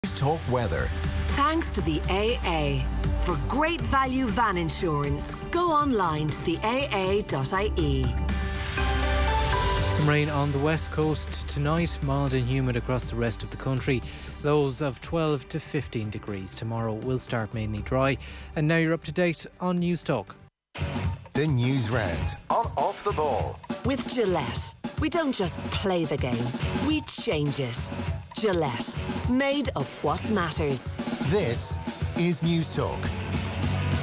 Talk weather. Thanks to the AA. For great value van insurance, go online to the aa.ie. Some rain on the west coast tonight, mild and humid across the rest of the country. Lows of 12 to 15 degrees. Tomorrow will start mainly dry. And now you're up to date on News Talk. The Newsround on Off the Ball. With Gillette, we don't just play the game, we change it. Gillette, made of what matters. This is News Talk.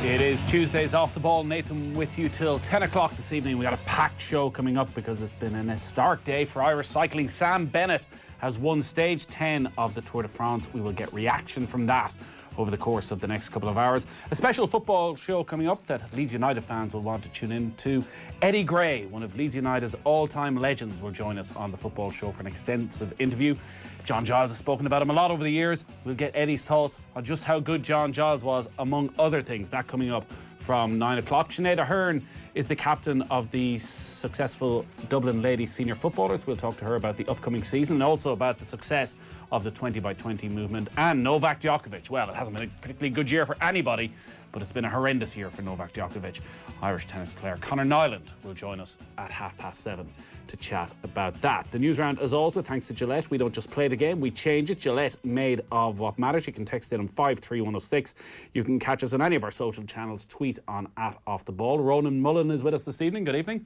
It is Tuesday's Off the Ball. Nathan with you till 10 o'clock this evening. We got a packed show coming up because it's been an historic day for Irish cycling. Sam Bennett has won stage 10 of the Tour de France. We will get reaction from that over the course of the next couple of hours. A special football show coming up that Leeds United fans will want to tune in to. Eddie Gray, one of Leeds United's all-time legends, will join us on the football show for an extensive interview. John Giles has spoken about him a lot over the years. We'll get Eddie's thoughts on just how good John Giles was, among other things. That coming up from 9 o'clock. Sinead Ahern is the captain of the successful Dublin Ladies Senior Footballers. We'll talk to her about the upcoming season and also about the success of the 20x20 movement. And Novak Djokovic. Well, it hasn't been a particularly good year for anybody, but it's been a horrendous year for Novak Djokovic. Irish tennis player Conor Nyland will join us at 7:30 to chat about that. The news round is also thanks to Gillette. We don't just play the game, we change it. Gillette, made of what matters. You can text in on 53106. You can catch us on any of our social channels. Tweet on @OffTheBall. Ronan Mullen is with us this evening. Good evening.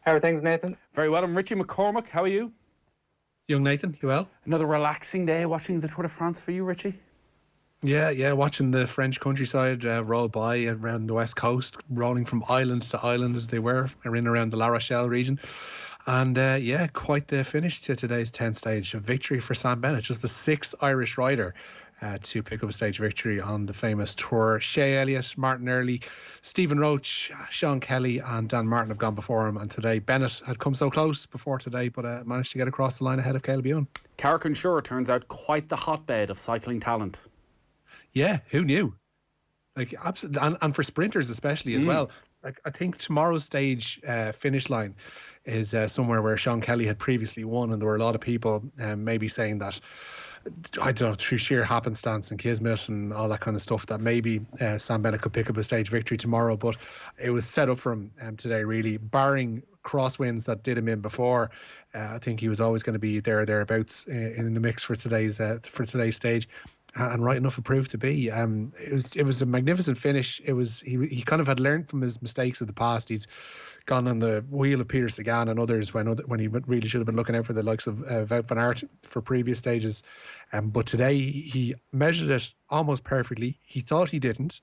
How are things, Nathan? Very well. I'm Richie McCormack. How are you? Young Nathan, you well? Another relaxing day watching the Tour de France for you, Richie? Yeah, watching the French countryside roll by around the west coast, rolling from island to island as they were in around the La Rochelle region. And quite the finish to today's 10th stage. A victory for Sam Bennett, just the 6th Irish rider to pick up a stage victory on the famous Tour. Shea Elliott, Martin Early, Stephen Roach, Sean Kelly and Dan Martin have gone before him. And today Bennett had come so close before today, but managed to get across the line ahead of Caleb Ewan. Carrick-on-Suir turns out quite the hotbed of cycling talent. Yeah, who knew? Like, absolutely, and for sprinters especially as well. Like, I think tomorrow's stage finish line is somewhere where Sean Kelly had previously won, and there were a lot of people maybe saying that, I don't know, through sheer happenstance and kismet and all that kind of stuff, that maybe Sam Bennett could pick up a stage victory tomorrow. But it was set up for him today, really, barring crosswinds that did him in before. I think he was always going to be thereabouts in the mix for today's stage. And right enough it proved to be. It was a magnificent finish. He kind of had learned from his mistakes of the past. He'd gone on the wheel of Peter Sagan and others when he really should have been looking out for the likes of Wout van Aert for previous stages. But today he measured it almost perfectly. He thought he didn't.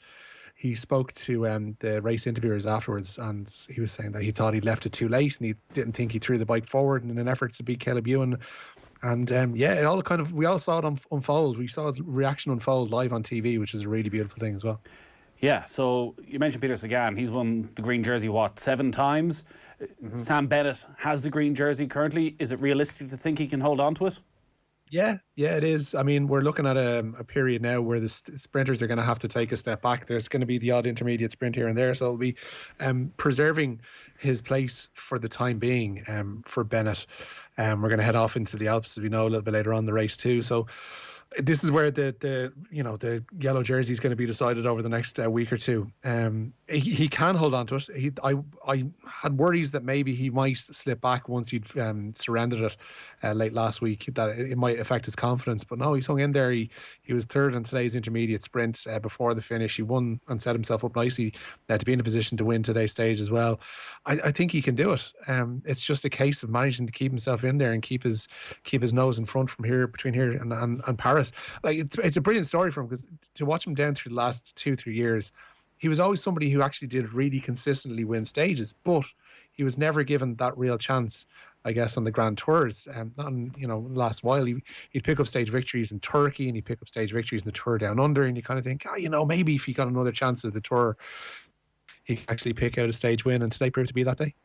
He spoke to the race interviewers afterwards, and he was saying that he thought he'd left it too late, and he didn't think he threw the bike forward in an effort to beat Caleb Ewan. And we all saw it unfold. We saw his reaction unfold live on TV, which is a really beautiful thing as well. Yeah, so you mentioned Peter Sagan. He's won the green jersey, 7 times? Sam Bennett has the green jersey currently. Is it realistic to think he can hold on to it? Yeah, it is. I mean, we're looking at a period now where the sprinters are going to have to take a step back. There's going to be the odd intermediate sprint here and there, so it'll be preserving his place for the time being for Bennett. We're going to head off into the Alps, as we know, a little bit later on in the race too. So this is where the yellow jersey is going to be decided over the next week or two. He can hold on to it. I had worries that maybe he might slip back once he'd surrendered it late last week, that it might affect his confidence. But no, he's hung in there. He was third in today's intermediate sprint before the finish. He won and set himself up nicely to be in a position to win today's stage as well. I think he can do it. It's just a case of managing to keep himself in there and keep his nose in front from here, between here and Paris. Like, it's a brilliant story for him, because to watch him down through the last 2-3 years, he was always somebody who actually did really consistently win stages, but he was never given that real chance, I guess, on the Grand Tours. Not in, last while, he'd pick up stage victories in Turkey, and he'd pick up stage victories in the Tour Down Under, and you kind of think, maybe if he got another chance at the Tour, he could actually pick out a stage win, and today proved to be that day.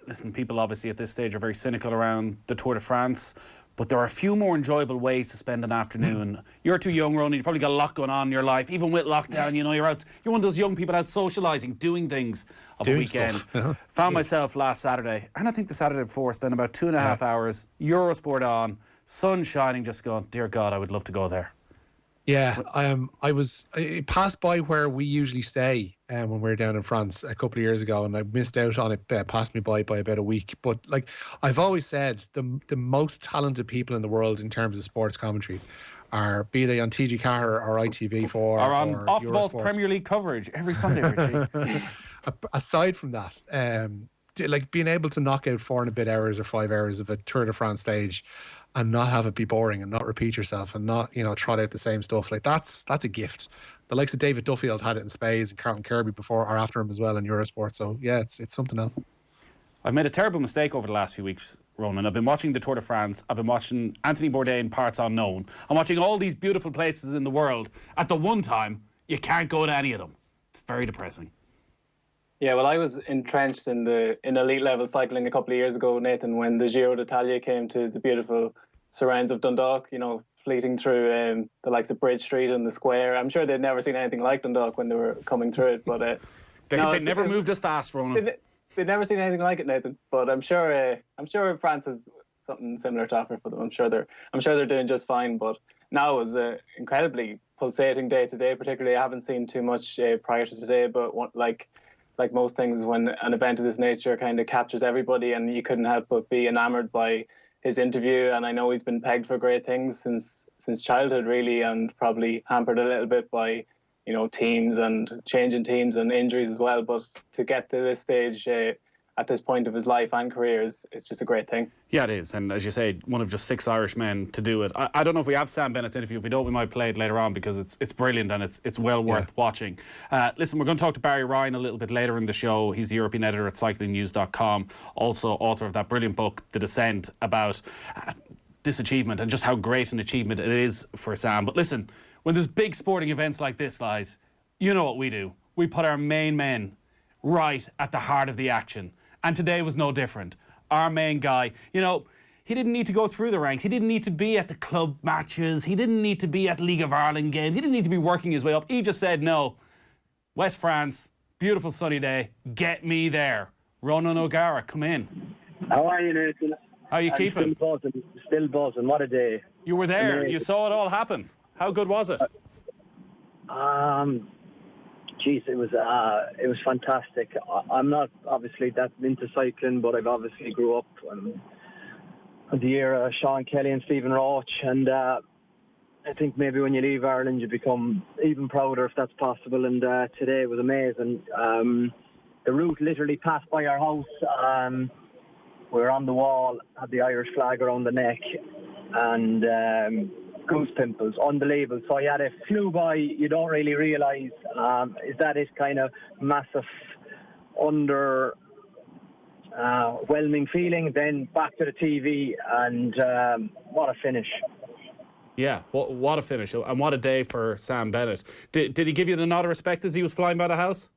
Listen, people obviously at this stage are very cynical around the Tour de France, but there are a few more enjoyable ways to spend an afternoon. You're too young, Ronan. You've probably got a lot going on in your life. Even with lockdown, you're one of those young people out socialising, doing things of a weekend. Found myself last Saturday, and I think the Saturday before, spent about 2.5 hours, Eurosport on, sun shining, just going, dear God, I would love to go there. Yeah, I passed by where we usually stay when we were down in France a couple of years ago, and I missed out on it. Passed me by about a week. But like I've always said, the most talented people in the world in terms of sports commentary are, be they on TG Car or ITV4 or on Off the Ball's Eurosport. Premier League coverage every Sunday, Richie. Aside from that, like being able to knock out 4 and a bit hours or 5 hours of a Tour de France stage and not have it be boring and not repeat yourself and not, trot out the same stuff, like that's a gift. The likes of David Duffield had it in Spades and Carlton Kirby before or after him as well in Eurosport. So yeah, it's something else. I've made a terrible mistake over the last few weeks, Ronan. I've been watching the Tour de France. I've been watching Anthony Bourdain Parts Unknown. I'm watching all these beautiful places in the world. At the one time, you can't go to any of them. It's very depressing. Yeah, well, I was entrenched in elite level cycling a couple of years ago, Nathan, when the Giro d'Italia came to the beautiful surrounds of Dundalk, fleeting through the likes of Bridge Street and the Square. I'm sure they'd never seen anything like Dundalk when they were coming through it, but they never moved as fast, Ronan. They'd never seen anything like it, Nathan. But I'm sure France has something similar to offer for them. I'm sure they're doing just fine. But now it was an incredibly pulsating day today. Particularly, I haven't seen too much prior to today, but like most things, when an event of this nature kind of captures everybody, and you couldn't help but be enamored by his interview. And I know he's been pegged for great things since childhood, really, and probably hampered a little bit by teams and changing teams and injuries as well. But to get to this stage at this point of his life and career it's just a great thing. Yeah, it is. And as you say, one of just 6 Irish men to do it. I don't know if we have Sam Bennett's interview. If we don't, we might play it later on because it's brilliant and it's well worth watching. Listen, we're going to talk to Barry Ryan a little bit later in the show. He's the European editor at cyclingnews.com, also author of that brilliant book, The Descent, about this achievement and just how great an achievement it is for Sam. But listen, when there's big sporting events like this, guys, you know what we do. We put our main men right at the heart of the action. And today was no different. Our main guy, he didn't need to go through the ranks. He didn't need to be at the club matches. He didn't need to be at League of Ireland games. He didn't need to be working his way up. He just said, no, West France, beautiful sunny day, get me there. Ronan O'Gara, come in. How are you, Nathan? How are you keeping? Still buzzing. What a day. You were there. Amazing. You saw it all happen. How good was it? It was fantastic. I'm not obviously that into cycling, but I've obviously grew up in the era of Sean Kelly and Stephen Roach, and I think maybe when you leave Ireland, you become even prouder, if that's possible. And today was amazing. The route literally passed by our house. We were on the wall, had the Irish flag around the neck, and goose pimples, unbelievable. So yeah, they flew by. You don't really realise is that is kind of massive underwhelming feeling. Then back to the TV, and what a finish! Yeah, what a finish, and what a day for Sam Bennett. Did he give you the nod of respect as he was flying by the house?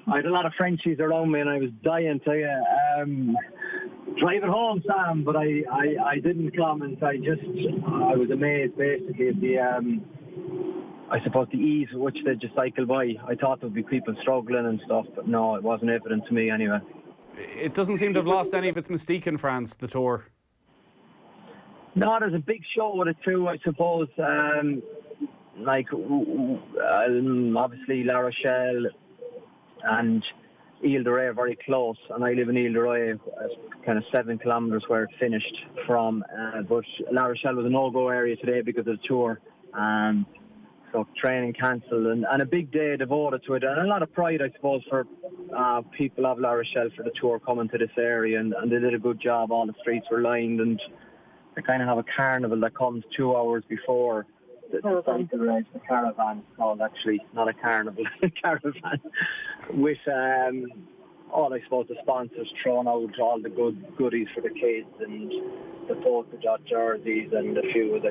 I had a lot of Frenchies around me, and I was dying to drive it home, Sam, but I didn't comment. I was amazed, basically, at the I suppose the ease with which they just cycle by. I thought there would be people struggling and stuff, but no, it wasn't evident to me anyway. It doesn't seem to have lost any of its mystique in France, the Tour. No, there's a big show with it too, I suppose. Obviously La Rochelle and Ile de Ré are very close, and I live in Ile de Ré, kind of 7 kilometres where it finished from. But La Rochelle was a no-go area today because of the Tour. So training cancelled, and a big day devoted to it, and a lot of pride, I suppose, for people of La Rochelle for the Tour coming to this area, and they did a good job. All the streets were lined, and they kind of have a carnival that comes 2 hours before the cycle race. The caravan is called, actually, not a carnival, caravan, with all, I suppose, the sponsors throwing out all the goodies for the kids, and the polka dot jerseys and a few of the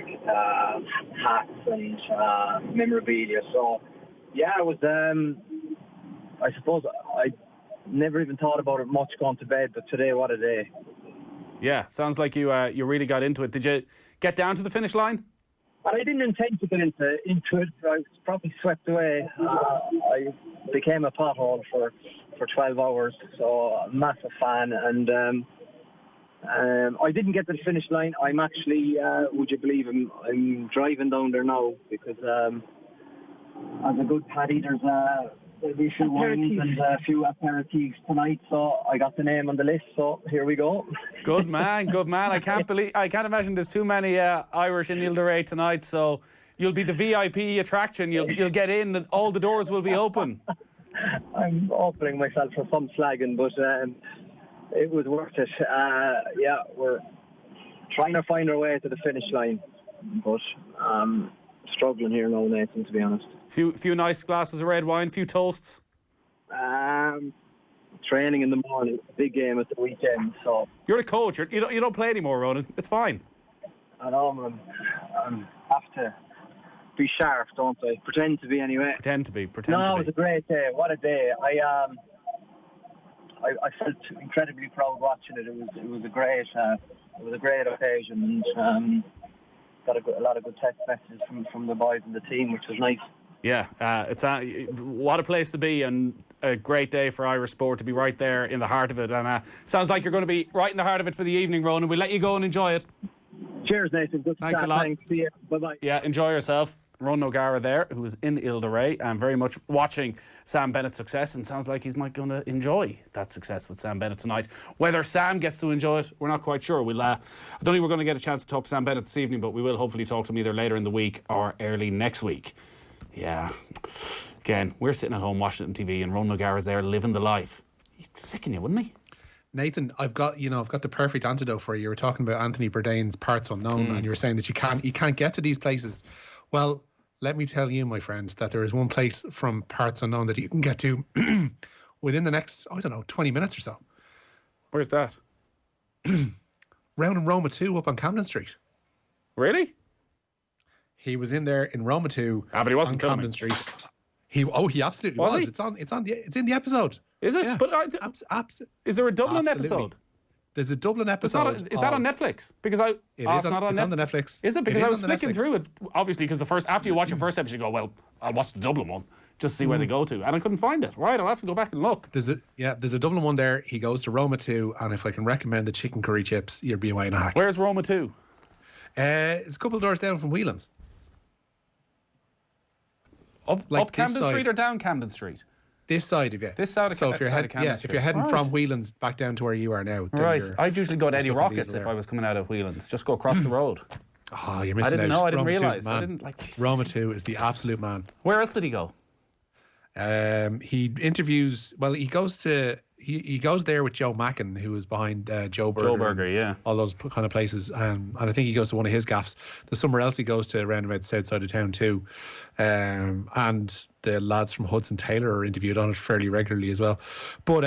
hats and memorabilia. So, yeah, it was, I suppose, I never even thought about it much going to bed, but today, what a day. Yeah, sounds like you really got into it. Did you get down to the finish line? I didn't intend to get into it. I was probably swept away. I became a pothole for 12 hours, so a massive fan. And I didn't get to the finish line. I'm actually, would you believe, I'm driving down there now because as a good paddy, there'll be a few wines and a few aperitifs tonight. So I got the name on the list. So here we go. Good man, good man. I can't imagine there's too many Irish in Ile de Ré tonight. So you'll be the VIP attraction. You'll get in, and all the doors will be open. I'm opening myself for some slagging, but it was worth it. We're trying to find our way to the finish line, but struggling here now, Nathan, to be honest. Few nice glasses of red wine, few toasts. Training in the morning, big game at the weekend. So you're the coach. You don't play anymore, Ronan. It's fine. I know, man. Have to be sharp, don't I? Pretend to be anyway. Pretend to be. It was a great day. What a day! I felt incredibly proud watching it. It was a great occasion, and got a lot of good text messages from the boys and the team, which was nice. Yeah, what a place to be, and a great day for Irish sport to be right there in the heart of it. And sounds like you're going to be right in the heart of it for the evening, Ronan. We'll let you go and enjoy it. Cheers, Nathan. Good Thanks chat. a lot. Thanks. See you. Bye-bye. Yeah, enjoy yourself. Ronan O'Gara there, who is in Ile de Ré and very much watching Sam Bennett's success, and sounds like he's going to enjoy that success with Sam Bennett tonight. Whether Sam gets to enjoy it, we're not quite sure. I don't think we're going to get a chance to talk to Sam Bennett this evening, but we will hopefully talk to him either later in the week or early next week. Yeah. Again, we're sitting at home watching it on TV, and Ronan O'Gara's there living the life. He'd sicken you, wouldn't he? Nathan, I've got the perfect antidote for you. You were talking about Anthony Bourdain's Parts Unknown, and you were saying that you can't get to these places. Well, let me tell you, my friend, that there is one place from Parts Unknown that you can get to within the next, 20 minutes or so. Where's that? Round in Roma II up on Camden Street. Really? He was in there in Roma II. But he wasn't on Camden Street. He absolutely was. He? It's in the episode. Is it? Yeah. But is there a Dublin Absolutely. episode? There's a Dublin episode. Is that on Netflix? Because it's on the Netflix. Is it? Because I was flicking through it, obviously, because after you watch the first episode, you go, well, I'll watch the Dublin one, just see where they go to. And I couldn't find it. Right, I'll have to go back and look. There's a Dublin one there. He goes to Roma 2, and if I can recommend the chicken curry chips, you're being way in a hack. Where's Roma 2? It's a couple of doors down from Whelan's. Up Camden Street or down Camden Street? This side of you. This side of Camden Street. If you're heading from Whelan's back down to where you are now. Right. I'd usually go to Eddie Rockets if I was coming out of Whelan's. Just go across the road. Oh, you're missing out. I didn't know. I didn't Roma realise. Roma 2 is the absolute man. Where else did he go? He interviews. Well, he goes there with Joe Mackin, who was behind Joe Burger. Joe Burger, yeah. All those kind of places. And I think he goes to one of his gaffs. There's somewhere else he goes to around about the south side of town too. And the lads from Hudson Taylor are interviewed on it fairly regularly as well. But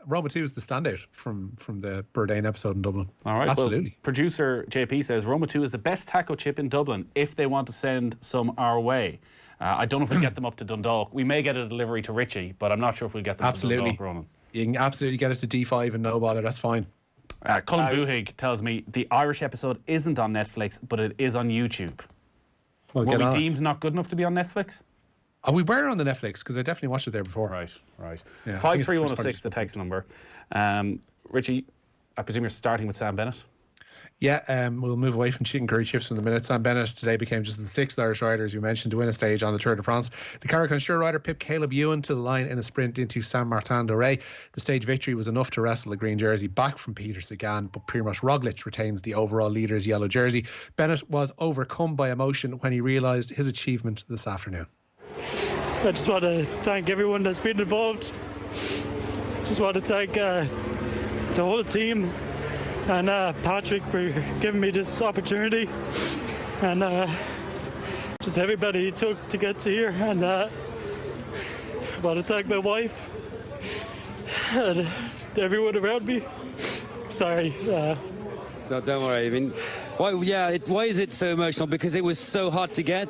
Roma 2 is the standout from the Bourdain episode in Dublin. All right, absolutely. Well, producer JP says Roma 2 is the best taco chip in Dublin if they want to send some our way. I don't know if we'll get them up to Dundalk. We may get a delivery to Richie, but I'm not sure if we'll get them to Dundalk, Ronan. You can absolutely get it to D5 and no bother, that's fine. Colin Buhig tells me the Irish episode isn't on Netflix, but it is on YouTube. Well, were we deemed not good enough to be on Netflix? We were on the Netflix because I definitely watched it there before. Right. Yeah, 53106, the text number. Richie, I presume you're starting with Sam Bennett? Yeah, we'll move away from chicken curry chips in a minute. Sam Bennett today became just the sixth Irish rider, as you mentioned, to win a stage on the Tour de France. The Carrick-on-Sure rider pipped Caleb Ewan to the line in a sprint into Saint-Martin-de-Ré. The stage victory was enough to wrestle the green jersey back from Peter Sagan, but Primož Roglic retains the overall leader's yellow jersey. Bennett was overcome by emotion when he realised his achievement this afternoon. I just want to thank everyone that's been involved. Just want to thank the whole team and Patrick for giving me this opportunity, and just everybody he took to get to here. And I want to thank my wife and everyone around me. Sorry. No, don't worry. I mean, why is it so emotional? Because it was so hard to get.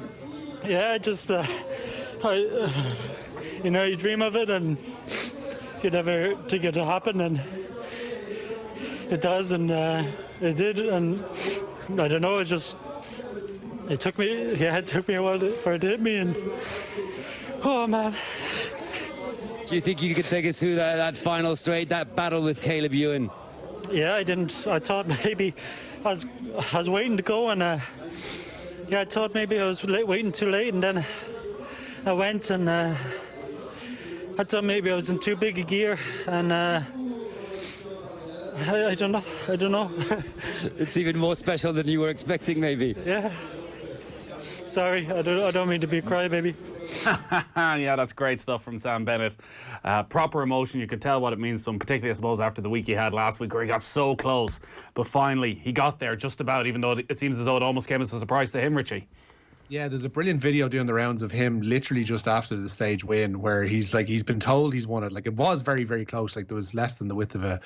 Yeah, just you dream of it and you never think it'll happen, and it does, and it did, and I don't know, it took me a while for it to hit me, and oh man. Do you think you could take us through that final straight, that battle with Caleb Ewan? Yeah, I didn't. I thought maybe I was waiting to go, and I thought maybe I was waiting too late, and then I went, and I thought maybe I was in too big a gear, and I don't know. It's even more special than you were expecting, maybe. Yeah. Sorry, I don't mean to be a crybaby. Yeah, that's great stuff from Sam Bennett. Proper emotion. You could tell what it means to him, particularly, I suppose, after the week he had last week where he got so close. But finally, he got there just about, even though it seems as though it almost came as a surprise to him, Richie. Yeah, there's a brilliant video doing the rounds of him literally just after the stage win where he's been told he's won it. Like, it was very, very close. Like, there was less than the width of a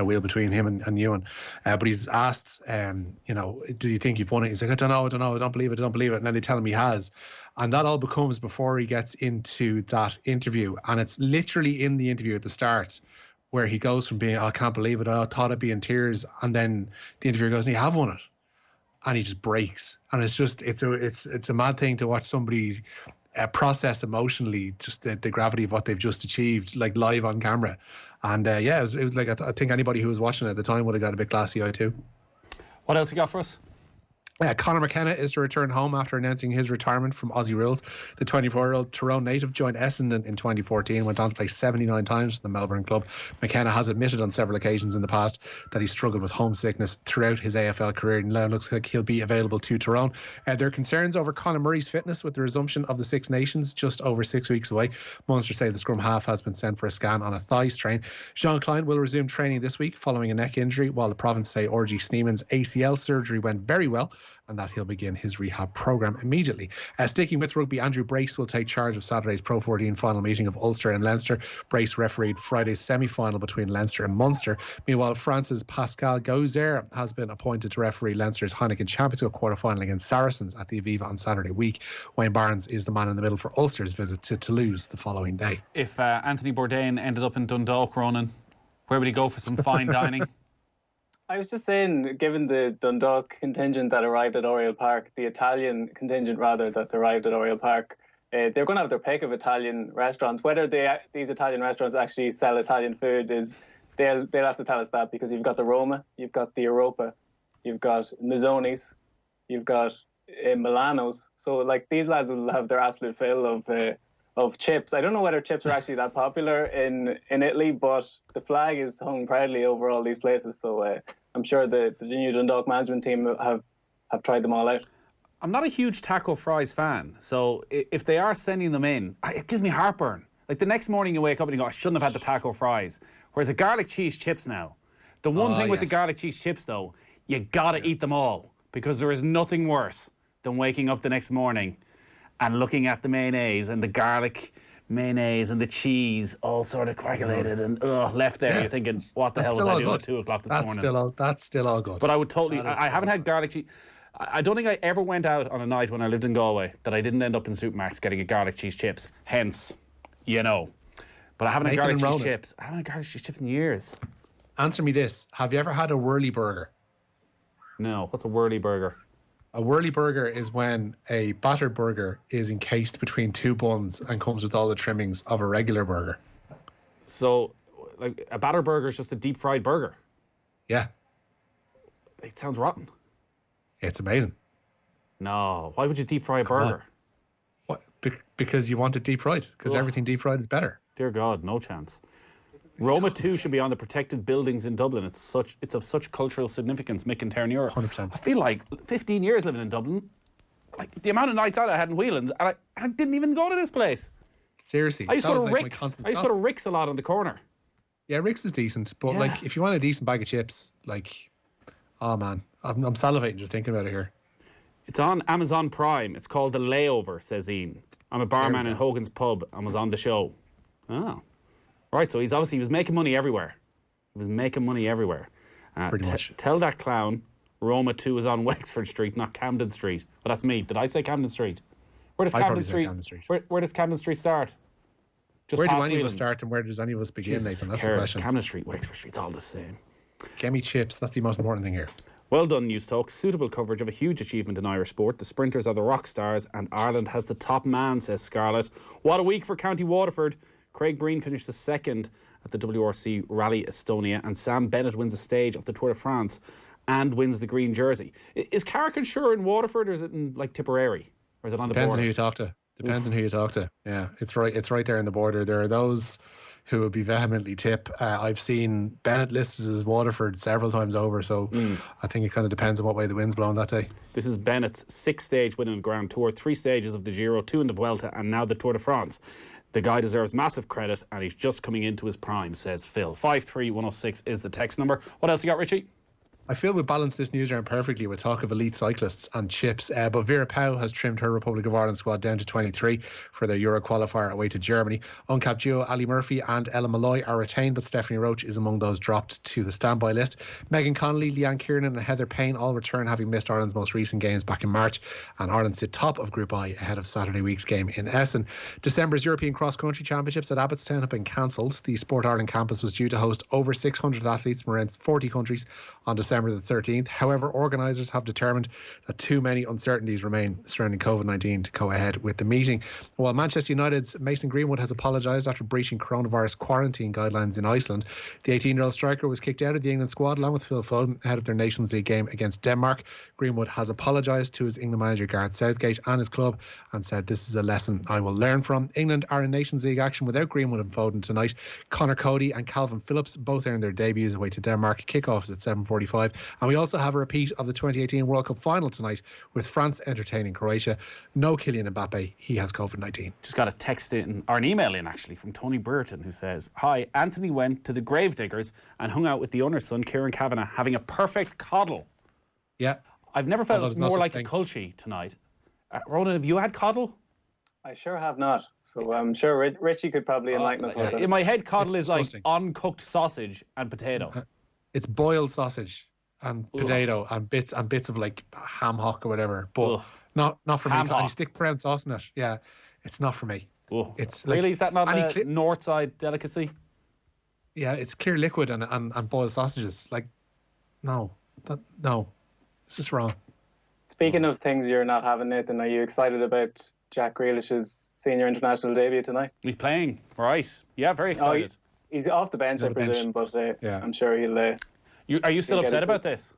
wheel between him and Ewan. But he's asked, do you think you've won it? He's like, I don't know, I don't believe it. And then they tell him he has. And that all becomes before he gets into that interview. And it's literally in the interview at the start where he goes from being, I can't believe it, I thought I'd be in tears. And then the interviewer goes, you have won it. And he just breaks, and it's a mad thing to watch somebody process emotionally just the gravity of what they've just achieved, like live on camera. And it was like I think anybody who was watching it at the time would have got a bit glassy-eyed too. What else you got for us? Conor McKenna is to return home after announcing his retirement from Aussie rules. The 24-year-old Tyrone native joined Essendon in 2014, went on to play 79 times for the Melbourne club. McKenna has admitted on several occasions in the past that he struggled with homesickness throughout his AFL career, and now looks like he'll be available to Tyrone. There are concerns over Conor Murray's fitness with the resumption of the Six Nations just over 6 weeks away. Munster say the scrum half has been sent for a scan on a thigh strain. Jean Klein will resume training this week following a neck injury, while the province say Orgy Sneeman's ACL surgery went very well, and that he'll begin his rehab programme immediately. Sticking with rugby, Andrew Brace will take charge of Saturday's Pro 14 final meeting of Ulster and Leinster. Brace refereed Friday's semi-final between Leinster and Munster. Meanwhile, France's Pascal Gauzer has been appointed to referee Leinster's Heineken Champions Cup quarter-final against Saracens at the Aviva on Saturday week. Wayne Barnes is the man in the middle for Ulster's visit to Toulouse the following day. If Anthony Bourdain ended up in Dundalk, Ronan, where would he go for some fine dining? I was just saying, given the Dundalk contingent that arrived at Oriel Park, the Italian contingent rather that's arrived at Oriel Park, they're going to have their pick of Italian restaurants. Whether these Italian restaurants actually sell Italian food is they'll have to tell us that, because you've got the Roma, you've got the Europa, you've got Mizzonis, you've got Milanos. So like these lads will have their absolute fill of chips. I don't know whether chips are actually that popular in Italy, but the flag is hung proudly over all these places. So I'm sure the new Dundalk management team have tried them all out. I'm not a huge taco fries fan, so if they are sending them in, it gives me heartburn. Like the next morning you wake up and you go, I shouldn't have had the taco fries. Whereas the garlic cheese chips now, the one thing with the garlic cheese chips though, you gotta eat them all, because there is nothing worse than waking up the next morning and looking at the mayonnaise and the garlic mayonnaise and the cheese all sort of coagulated and left there. You're thinking, what the hell was I doing at 2 o'clock this morning? That's still all good. But I would totally, I haven't had garlic cheese. I don't think I ever went out on a night when I lived in Galway that I didn't end up in supermarkets getting a garlic cheese chips. Hence, But I haven't had garlic cheese chips. I haven't had garlic cheese chips in years. Answer me this. Have you ever had a whirly burger? No. What's a whirly burger? A whirly burger is when a battered burger is encased between two buns and comes with all the trimmings of a regular burger. So, like, a battered burger is just a deep fried burger? Yeah. It sounds rotten. It's amazing. No. Why would you deep fry a burger? What? Because you want it deep fried. Because everything deep fried is better. Dear God, no chance. Roma II should be on the protected buildings in Dublin. It's of such cultural significance, Mick and Town Europe. 100%. I feel like 15 years living in Dublin, like the amount of nights out I had in Whelan's, and I didn't even go to this place. Seriously. I used to go to Rick's. I used to go to Rick's a lot on the corner. Yeah, Rick's is decent, but like if you want a decent bag of chips, like, oh man, I'm salivating just thinking about it here. It's on Amazon Prime. It's called The Layover, says Ian. I'm a barman in Hogan's Pub and was on the show. Oh. Right, so he was making money everywhere. Pretty much. Tell that clown Roma II is on Wexford Street, not Camden Street. Well, that's me. Did I say Camden Street? Where does Camden Street? Where does Camden Street start? Where do any of us start and where does any of us begin, Nathan? That's the question. Camden Street, Wexford Street, it's all the same. Get me chips. That's the most important thing here. Well done, News Talk. Suitable coverage of a huge achievement in Irish sport. The sprinters are the rock stars and Ireland has the top man, says Scarlett. What a week for County Waterford. Craig Breen finished the second at the WRC Rally Estonia, and Sam Bennett wins a stage of the Tour de France and wins the green jersey. Is Carrick-on-Shore in Waterford, or is it in like Tipperary? Or is it on the border? Depends on who you talk to. Depends on who you talk to. Yeah, it's right there in the border. There are those who would be vehemently Tip. I've seen Bennett listed as Waterford several times over, so I think it kind of depends on what way the wind's blowing that day. This is Bennett's 6th-stage win in the Grand Tour, 3 stages of the Giro, 2 in the Vuelta, and now the Tour de France. The guy deserves massive credit, and he's just coming into his prime, says Phil. 53106 is the text number. What else you got, Richie? I feel we balanced this news round perfectly with talk of elite cyclists and chips, but Vera Pauw has trimmed her Republic of Ireland squad down to 23 for their Euro qualifier away to Germany. Uncapped duo Ali Murphy and Ella Malloy are retained, but Stephanie Roach is among those dropped to the standby list. Megan Connolly, Leanne Kiernan and Heather Payne all return, having missed Ireland's most recent games back in March, and Ireland sit top of Group I ahead of Saturday week's game in Essen. December's European Cross Country Championships at Abbottstown have been cancelled. The Sport Ireland campus was due to host over 600 athletes from around 40 countries on December the 13th. However, organisers have determined that too many uncertainties remain surrounding COVID-19 to go ahead with the meeting. While Manchester United's Mason Greenwood has apologised after breaching coronavirus quarantine guidelines in Iceland, the 18-year-old striker was kicked out of the England squad along with Phil Foden ahead of their Nations League game against Denmark. Greenwood has apologised to his England manager Gareth Southgate and his club and said, "This is a lesson I will learn from." England are in Nations League action without Greenwood and Foden tonight. Connor Cody and Calvin Phillips both earned their debuts away to Denmark. Kick-off is at 7:45, and we also have a repeat of the 2018 World Cup final tonight with France entertaining Croatia. No Kylian Mbappe, he has COVID-19. Just got a text in, or an email in actually, from Tony Burton, who says, "Hi, Anthony went to the Gravediggers and hung out with the owner's son, Kieran Kavanagh, having a perfect coddle." Yeah. I've never felt more like a culchie tonight. Ronan, have you had coddle? I sure have not. So I'm sure Richie could probably enlighten us. In my head, coddle is like uncooked sausage and potato. It's boiled sausage and potato and bits of like ham hock or whatever, but not for me. And you stick brown sauce in it. Yeah, it's not for me. It's like, really, is that not a north side delicacy? Yeah, it's clear liquid and boiled sausages. Like, no, it's just wrong. Speaking of things you're not having, Nathan, are you excited about Jack Grealish's senior international debut tonight? He's playing, right? Yeah, very excited. He's off the bench, I presume, but I'm sure he'll. Are you still upset about this?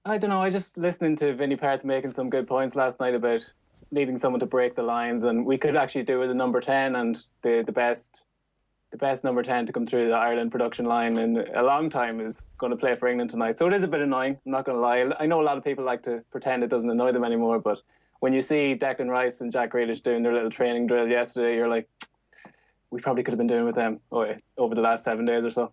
I don't know. I just listening to Vinnie Perth making some good points last night about needing someone to break the lines, and we could actually do with a number 10 and the best number 10 to come through the Ireland production line in a long time is going to play for England tonight. So it is a bit annoying, I'm not going to lie. I know a lot of people like to pretend it doesn't annoy them anymore, but when you see Declan Rice and Jack Grealish doing their little training drill yesterday, you're like, we probably could have been doing with them over the last 7 days or so.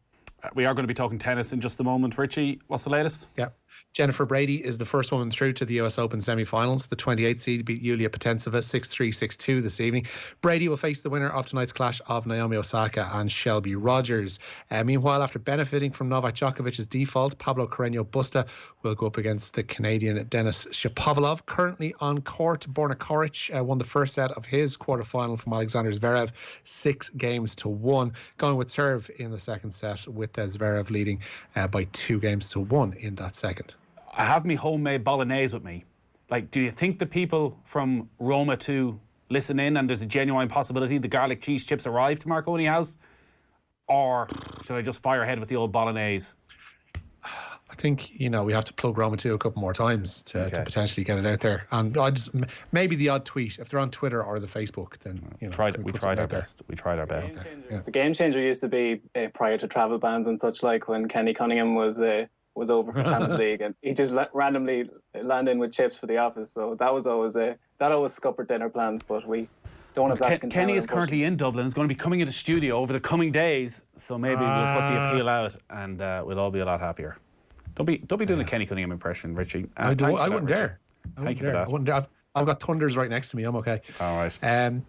We are going to be talking tennis in just a moment. Richie, what's the latest? Yeah. Jennifer Brady is the first woman through to the US Open semi-finals. The 28th seed beat Yulia Potensova 6-3, 6-2 this evening. Brady will face the winner of tonight's clash of Naomi Osaka and Shelby Rogers. Meanwhile, after benefiting from Novak Djokovic's default, Pablo Carreño Busta will go up against the Canadian Denis Shapovalov. Currently on court, Borna Coric won the first set of his quarterfinal from Alexander Zverev 6-1, going with serve in the second set, with Zverev leading by 2-1 in that second. I have me homemade bolognese with me. Like, do you think the people from Roma II listen in and there's a genuine possibility the garlic cheese chips arrive to Marconi House? Or should I just fire ahead with the old bolognese? I think, we have to plug Roma 2 a couple more times to potentially get it out there. And maybe the odd tweet. If they're on Twitter or the Facebook, then, we tried our best. We tried our best. The game changer used to be prior to travel bans and such, like when Kenny Cunningham was over for Champions League, and he just randomly landed in with chips for the office. So that was always that always scuppered dinner plans. But we don't have that. Kenny is currently in Dublin. Is going to be coming into studio over the coming days. So maybe we'll put the appeal out, and we'll all be a lot happier. Don't be doing the Kenny Cunningham impression, Richie. I wouldn't dare. Thank you for that. I've got Thunders right next to me. I'm okay. All right.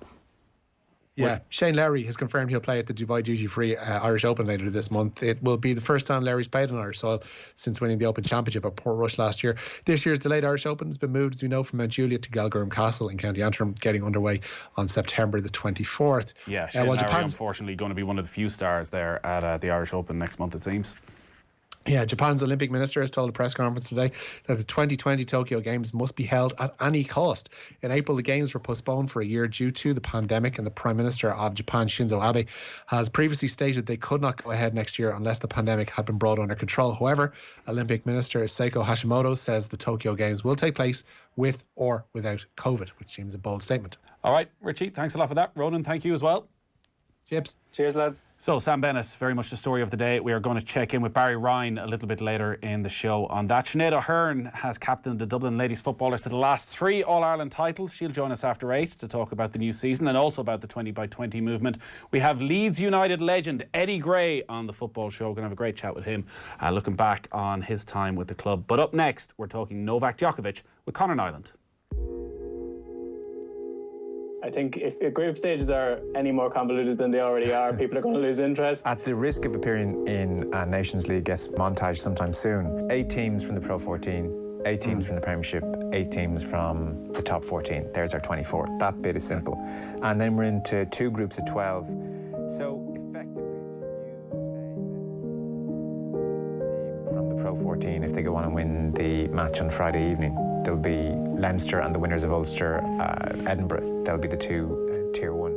Yeah, Shane Lowry has confirmed he'll play at the Dubai Duty Free Irish Open later this month. It will be the first time Lowry's played on Irish soil since winning the Open Championship at Portrush last year. This year's delayed Irish Open has been moved, as we know, from Mount Juliet to Galgorm Castle in County Antrim, getting underway on September the 24th. Yeah, Shane Lowry unfortunately going to be one of the few stars there at the Irish Open next month, it seems. Yeah, Japan's Olympic minister has told a press conference today that the 2020 Tokyo Games must be held at any cost. In April, the Games were postponed for a year due to the pandemic, and the Prime Minister of Japan, Shinzo Abe, has previously stated they could not go ahead next year unless the pandemic had been brought under control. However, Olympic Minister Seiko Hashimoto says the Tokyo Games will take place with or without COVID, which seems a bold statement. All right, Richie, thanks a lot for that. Ronan, thank you as well. Chips. Cheers, lads. So, Sam Bennett, very much the story of the day. We are going to check in with Barry Ryan a little bit later in the show on that. Sinead O'Hearn has captained the Dublin ladies footballers to the last 3 All-Ireland titles. She'll join us after 8 to talk about the new season and also about the 20x20 movement. We have Leeds United legend Eddie Gray on the football show. We're going to have a great chat with him, looking back on his time with the club. But up next, we're talking Novak Djokovic with Conor Nyland. I think if group stages are any more convoluted than they already are, people are going to lose interest. At the risk of appearing in a Nations League gets montage sometime soon, 8 teams from the Pro 14, 8 teams from the Premiership, 8 teams from the top 14. There's our 24. That bit is simple. And then we're into 2 groups of 12. So effectively, to use, say, from the Pro 14, if they go on and win the match on Friday evening, there'll be Leinster and the winners of Ulster, Edinburgh. They'll be the 2 Tier 1.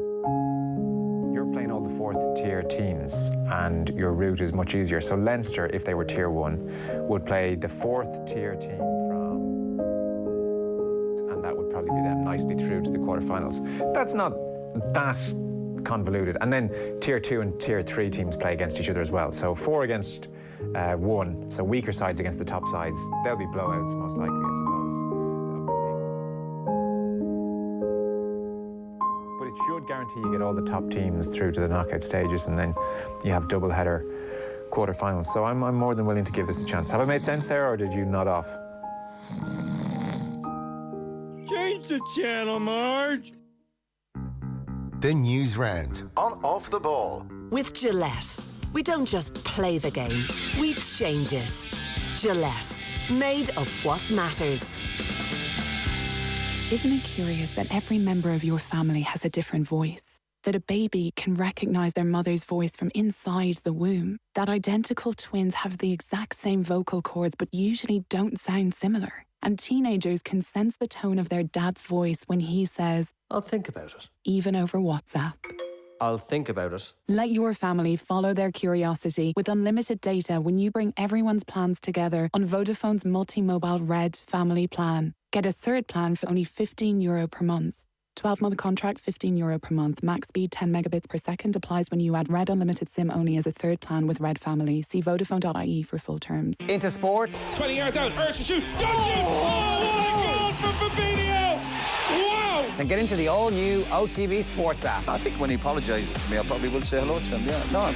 You're playing all the 4th tier teams and your route is much easier. So Leinster, if they were Tier 1, would play the 4th tier team from... and that would probably be them nicely through to the quarterfinals. That's not that convoluted. And then Tier 2 and Tier 3 teams play against each other as well. So 4 against 1, so weaker sides against the top sides. They'll be blowouts most likely, I suppose. But it should guarantee you get all the top teams through to the knockout stages, and then you have double-header quarterfinals. So I'm more than willing to give this a chance. Have I made sense there, or did you nod off? Change the channel, Marge. The Newsround on Off the Ball. With Gillette, we don't just play the game, we change it. Gillette, made of what matters. Isn't it curious that every member of your family has a different voice? That a baby can recognise their mother's voice from inside the womb? That identical twins have the exact same vocal cords but usually don't sound similar? And teenagers can sense the tone of their dad's voice when he says, "I'll think about it." Even over WhatsApp. "I'll think about it." Let your family follow their curiosity with unlimited data when you bring everyone's plans together on Vodafone's multi-mobile Red family plan. Get a third plan for only €15 per month. 12-month contract, €15 per month. Max speed 10 megabits per second applies when you add Red Unlimited SIM only as a third plan with Red Family. See Vodafone.ie for full terms. Into sports. 20 yards out. Ursh to shoot. Don't shoot. Oh, what a goal for Fabinho. Wow. Then get into the all-new OTB Sports app. I think when he apologises to me, I probably will say hello to him. Yeah, no.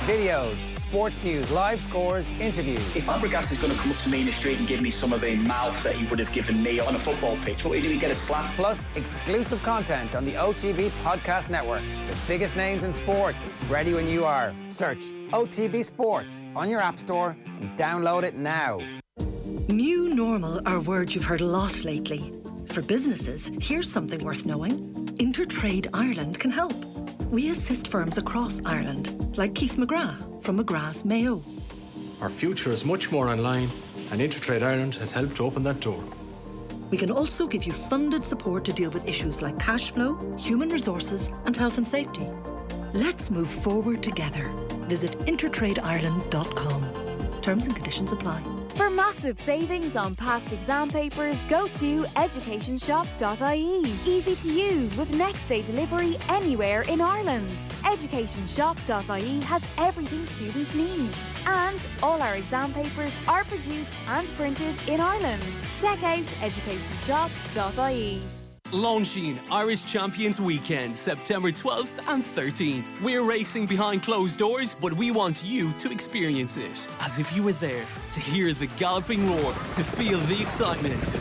Videos, sports news, live scores, interviews. If Fabregas is going to come up to me in the street and give me some of the mouth that he would have given me on a football pitch, what do you do? Get a slap? Plus, exclusive content on the OTB Podcast Network. The biggest names in sports. Ready when you are. Search OTB Sports on your app store and download it now. New normal are words you've heard a lot lately. For businesses, here's something worth knowing. Intertrade Ireland can help. We assist firms across Ireland, like Keith McGrath from McGrath's Mayo. Our future is much more online, and Intertrade Ireland has helped to open that door. We can also give you funded support to deal with issues like cash flow, human resources, and health and safety. Let's move forward together. Visit intertradeireland.com. Terms and conditions apply. For massive savings on past exam papers, go to educationshop.ie. Easy to use with next day delivery anywhere in Ireland. Educationshop.ie has everything students need. And all our exam papers are produced and printed in Ireland. Check out educationshop.ie. Launching Irish Champions Weekend, September 12th and 13th. We're racing behind closed doors, but we want you to experience it as if you were there, to hear the galloping roar, to feel the excitement.